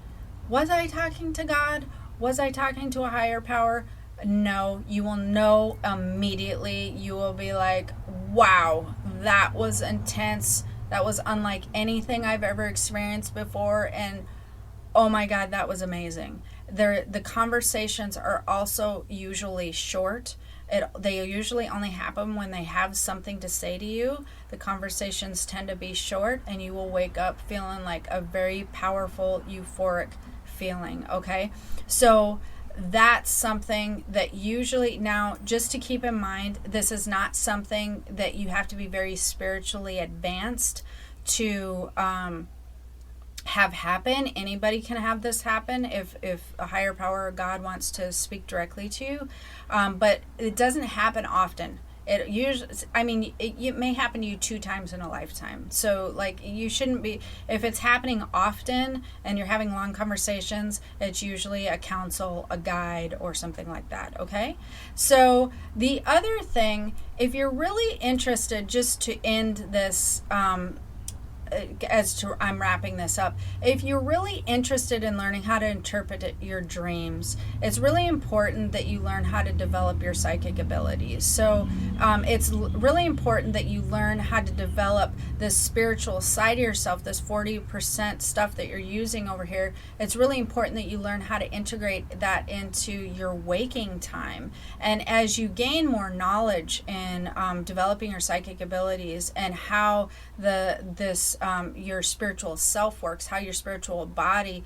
A: was I talking to God? Was I talking to a higher power? No, you will know immediately. You will be like, wow, that was intense. That was unlike anything I've ever experienced before. And oh my God, that was amazing. The conversations are also usually short. They usually only happen when they have something to say to you. The conversations tend to be short, and you will wake up feeling like a very powerful, euphoric feeling, okay? So that's something that usually, now just to keep in mind, this is not something that you have to be very spiritually advanced to have happen. Anybody can have this happen if a higher power or God wants to speak directly to you, but it doesn't happen often. It usually, I mean, it may happen to you 2 times in a lifetime. So, like, you shouldn't be, if it's happening often and you're having long conversations, it's usually a counsel, a guide, or something like that, okay? So, the other thing, if you're really interested, just to end this, I'm wrapping this up. If you're really interested in learning how to interpret your dreams, it's really important that you learn how to develop your psychic abilities. So it's really important that you learn how to develop this spiritual side of yourself, this 40% stuff that you're using over here. It's really important that you learn how to integrate that into your waking time. And as you gain more knowledge in developing your psychic abilities and how your spiritual self works, how your spiritual body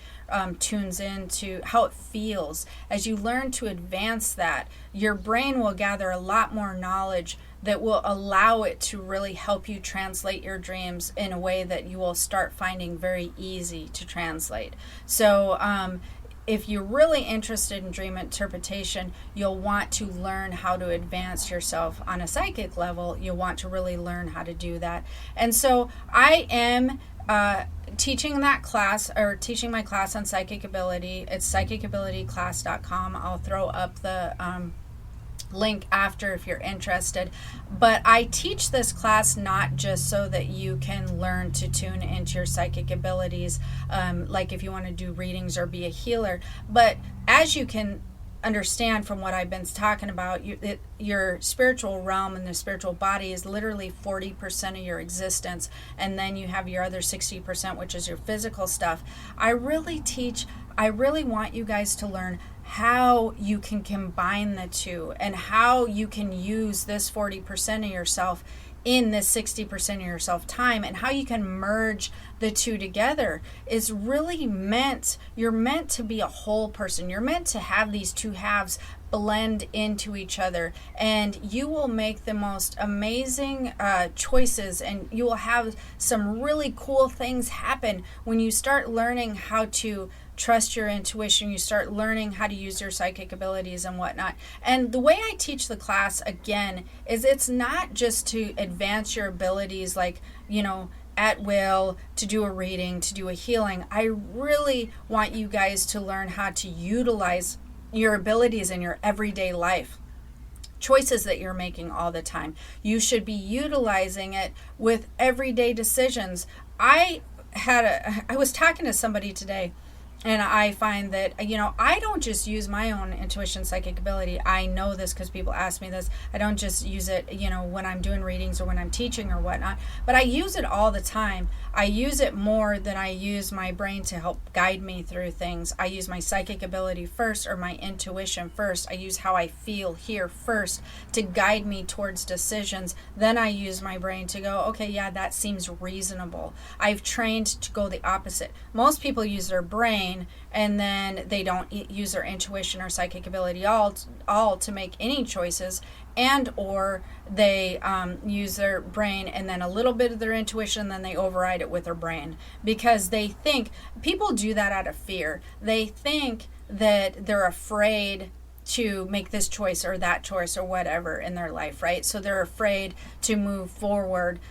A: tunes into how it feels. As you learn to advance that, your brain will gather a lot more knowledge that will allow it to really help you translate your dreams in a way that you will start finding very easy to translate. So if you're really interested in dream interpretation, you'll want to learn how to advance yourself on a psychic level. You'll want to really learn how to do that. And so I am teaching that class, or teaching my class on psychic ability. It's psychicabilityclass.com. I'll throw up the link after if you're interested. But I teach this class not just so that you can learn to tune into your psychic abilities, like if you want to do readings or be a healer, but as you can understand from what I've been talking about, your spiritual realm and the spiritual body is literally 40% of your existence, and then you have your other 60%, which is your physical stuff. I really want you guys to learn how you can combine the two and how you can use this 40% of yourself in this 60% of yourself time, and how you can merge the two together. Is really you're meant to be a whole person. You're meant to have these two halves blend into each other, and you will make the most amazing choices, and you will have some really cool things happen when you start learning how to trust your intuition. You start learning how to use your psychic abilities and whatnot. And the way I teach the class, again, is it's not just to advance your abilities, like, at will, to do a reading, to do a healing. I really want you guys to learn how to utilize your abilities in your everyday life. Choices that you're making all the time. You should be utilizing it with everyday decisions. I was talking to somebody today, and I find that, I don't just use my own intuition, psychic ability. I know this because people ask me this. I don't just use it, when I'm doing readings or when I'm teaching or whatnot, but I use it all the time. I use it more than I use my brain to help guide me through things. I use my psychic ability first, or my intuition first. I use how I feel here first to guide me towards decisions. Then I use my brain to go, okay, yeah, that seems reasonable. I've trained to go the opposite. Most people use their brain, and then they don't use their intuition or psychic ability all to make any choices, and or they use their brain and then a little bit of their intuition, then they override it with their brain, because they think, people do that out of fear. They think that they're afraid to make this choice or that choice or whatever in their life, right? So they're afraid to move forward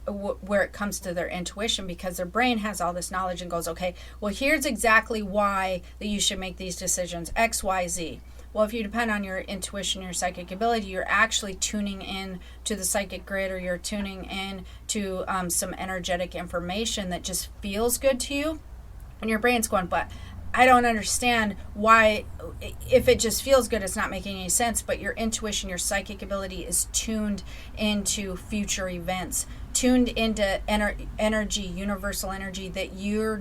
A: where it comes to their intuition, because their brain has all this knowledge and goes, okay, well, here's exactly why that you should make these decisions, X, Y, Z. Well, if you depend on your intuition, your psychic ability, you're actually tuning in to the psychic grid, or you're tuning in to some energetic information that just feels good to you, and your brain's going, but I don't understand why, if it just feels good, it's not making any sense. But your intuition, your psychic ability is tuned into future events, tuned into energy, universal energy that your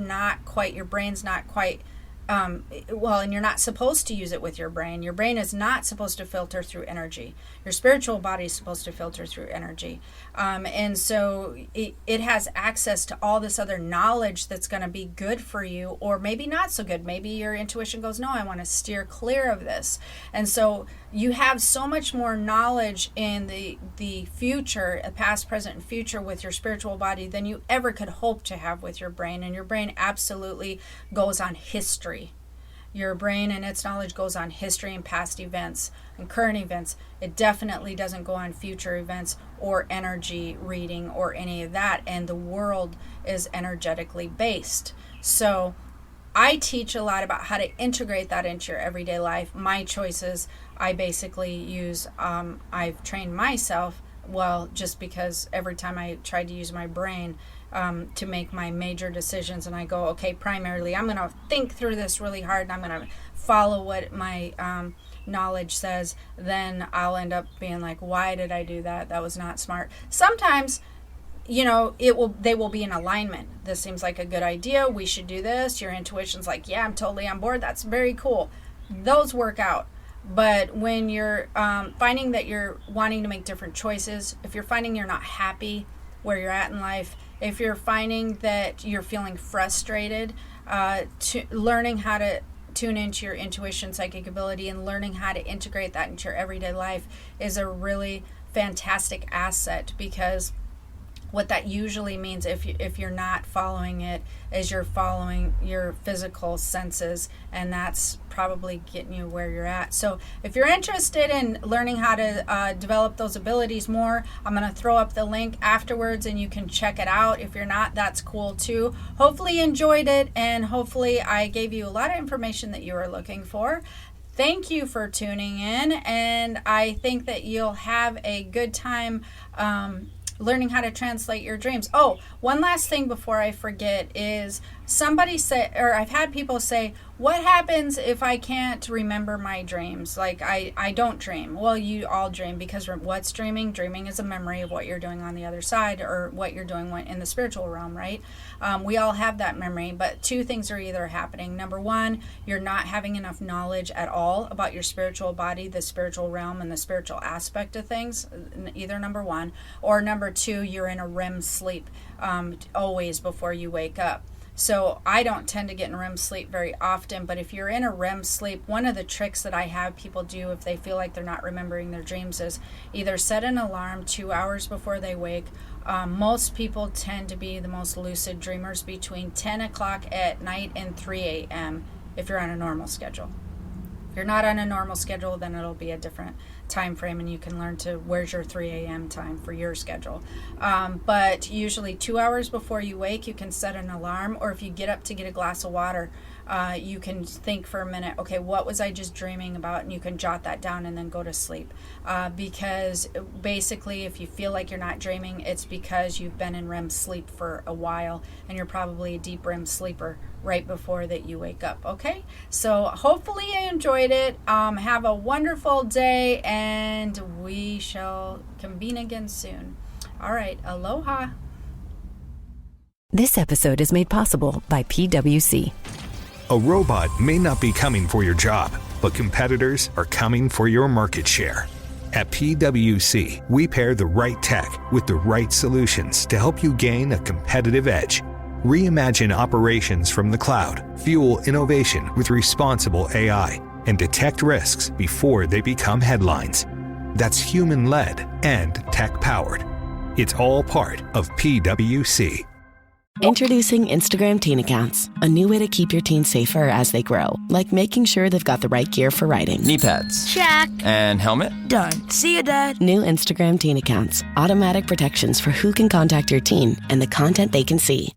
A: brain's not quite and you're not supposed to use it with your brain. Your brain is not supposed to filter through energy. Your spiritual body is supposed to filter through energy. And so it has access to all this other knowledge that's going to be good for you, or maybe not so good. Maybe your intuition goes, no, I want to steer clear of this. And so you have so much more knowledge in the future, past, present, and future with your spiritual body than you ever could hope to have with your brain. And your brain absolutely goes on history. Your brain and its knowledge goes on history and past events and current events. It definitely doesn't go on future events or energy reading or any of that. And the world is energetically based. So I teach a lot about how to integrate that into your everyday life. My choices, I basically use, I've trained myself, just because every time I tried to use my brain to make my major decisions, and I go, okay, primarily I'm going to think through this really hard, and I'm going to follow what my knowledge says, then I'll end up being like, why did I do that? That was not smart. Sometimes, they will be in alignment. This seems like a good idea. We should do this. Your intuition's like, yeah, I'm totally on board. That's very cool. Those work out. But when you're finding that you're wanting to make different choices, if you're finding you're not happy where you're at in life, if you're finding that you're feeling frustrated, learning how to tune into your intuition, psychic ability, and learning how to integrate that into your everyday life is a really fantastic asset, because what that usually means, if you're not following it, is you're following your physical senses, and that's probably getting you where you're at. So if you're interested in learning how to develop those abilities more, I'm going to throw up the link afterwards and you can check it out. If you're not, that's cool too. Hopefully you enjoyed it, and hopefully I gave you a lot of information that you were looking for. Thank you for tuning in, and I think that you'll have a good time learning how to translate your dreams. Oh, one last thing before I forget is I've had people say, what happens if I can't remember my dreams? Like I don't dream. Well, you all dream, because what's dreaming? Dreaming is a memory of what you're doing on the other side, or what you're doing in the spiritual realm, right? We all have that memory, but two things are either happening. Number one, you're not having enough knowledge at all about your spiritual body, the spiritual realm, and the spiritual aspect of things, either number one, or number two, you're in a REM sleep always before you wake up. So I don't tend to get in REM sleep very often, but if you're in a REM sleep, one of the tricks that I have people do if they feel like they're not remembering their dreams is either set an alarm 2 hours before they wake. Most people tend to be the most lucid dreamers between 10 o'clock at night and 3 a.m. if you're on a normal schedule. If you're not on a normal schedule, then it'll be a different time frame, and you can learn where's your 3 a.m. time for your schedule. But usually 2 hours before you wake, you can set an alarm, or if you get up to get a glass of water, you can think for a minute, okay, what was I just dreaming about? And you can jot that down and then go to sleep. Because basically, if you feel like you're not dreaming, it's because you've been in REM sleep for a while, and you're probably a deep REM sleeper right before that you wake up. Okay, so hopefully you enjoyed it. Have a wonderful day, and we shall convene again soon. All right, aloha.
B: This episode is made possible by PwC.
C: A robot may not be coming for your job, but competitors are coming for your market share. At PwC, we pair the right tech with the right solutions to help you gain a competitive edge. Reimagine operations from the cloud, fuel innovation with responsible AI, and detect risks before they become headlines. That's human-led and tech-powered. It's all part of PwC.
D: Introducing Instagram teen accounts, a new way to keep your teens safer as they grow, like making sure they've got the right gear for riding.
E: Knee pads.
F: Check.
E: And helmet.
F: Done. See you, Dad.
D: New Instagram teen accounts, automatic protections for who can contact your teen and the content they can see.